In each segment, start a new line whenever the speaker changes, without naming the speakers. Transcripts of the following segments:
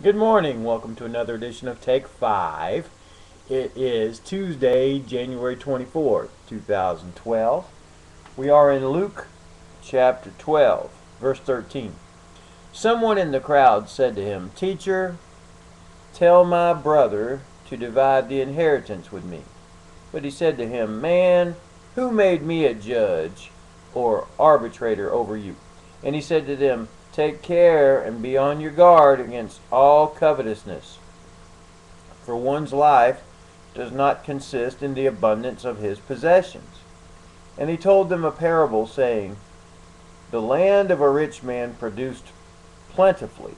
Good morning. Welcome to another edition of Take 5. It is Tuesday, January 24th, 2012. We are in Luke chapter 12, verse 13. Someone in the crowd said to him, "Teacher, tell my brother to divide the inheritance with me." But he said to him, "Man, who made me a judge or arbitrator over you?" And he said to them, "Take care and be on your guard against all covetousness, for one's life does not consist in the abundance of his possessions." And he told them a parable, saying, "The land of a rich man produced plentifully,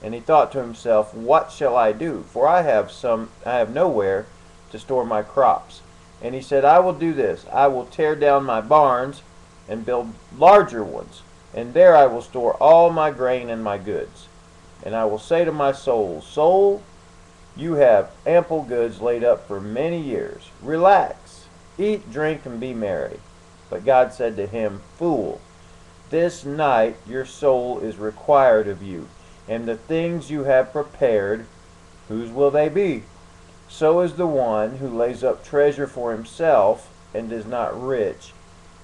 and he thought to himself, What shall I do? For I have nowhere to store my crops. And he said, I will do this. I will tear down my barns and build larger ones, and there I will store all my grain and my goods. And I will say to my soul, Soul, you have ample goods laid up for many years. Relax, eat, drink, and be merry." But God said to him, "Fool, this night your soul is required of you, and the things you have prepared, whose will they be? So is the one who lays up treasure for himself and is not rich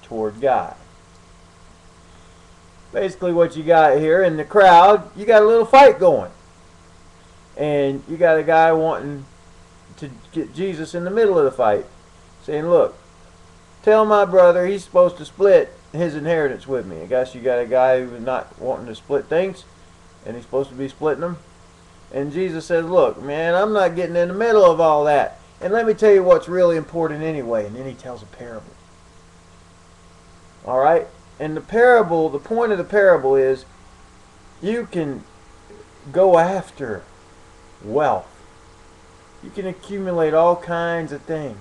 toward God." Basically what you got here in the crowd, you got a little fight going. And you got a guy wanting to get Jesus in the middle of the fight, saying, "Look, tell my brother he's supposed to split his inheritance with me." I guess you got a guy who's not wanting to split things, and he's supposed to be splitting them. And Jesus says, "Look, man, I'm not getting in the middle of all that. And let me tell you what's really important anyway." And then he tells a parable. All right? And the point of the parable is you can go after wealth. You can accumulate all kinds of things.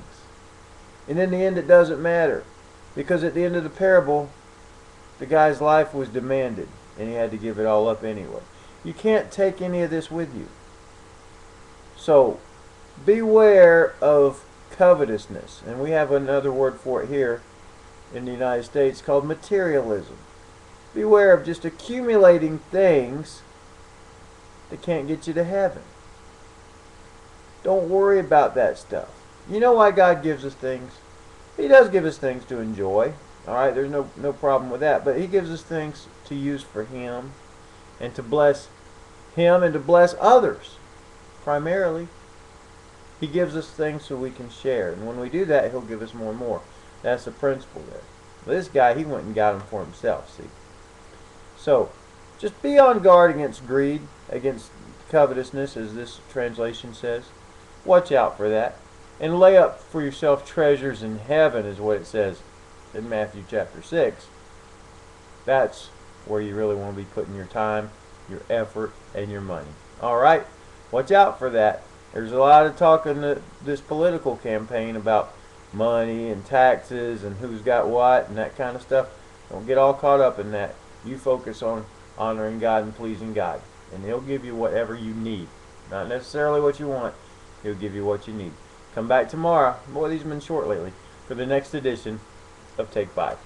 And in the end, it doesn't matter. Because at the end of the parable, the guy's life was demanded, and he had to give it all up anyway. You can't take any of this with you. So, beware of covetousness. And we have another word for it here in the United States called materialism. Beware of just accumulating things that can't get you to heaven. Don't worry about that stuff. You know why God gives us things? He does give us things to enjoy. Alright, there's no problem with that. But He gives us things to use for Him and to bless Him and to bless others. Primarily, He gives us things so we can share. And when we do that, He'll give us more and more. That's the principle there. But this guy, he went and got them for himself, see. So, just be on guard against greed, against covetousness, as this translation says. Watch out for that. And lay up for yourself treasures in heaven, is what it says in Matthew chapter 6. That's where you really want to be putting your time, your effort, and your money. Alright? Watch out for that. There's a lot of talk in this political campaign about money and taxes and who's got what and that kind of stuff. Don't get all caught up in that. You focus on honoring God and pleasing God, and He'll give you whatever you need. Not necessarily what you want. He'll give you what you need. Come back tomorrow. Boy, these have been short lately. For the next edition of Take 5.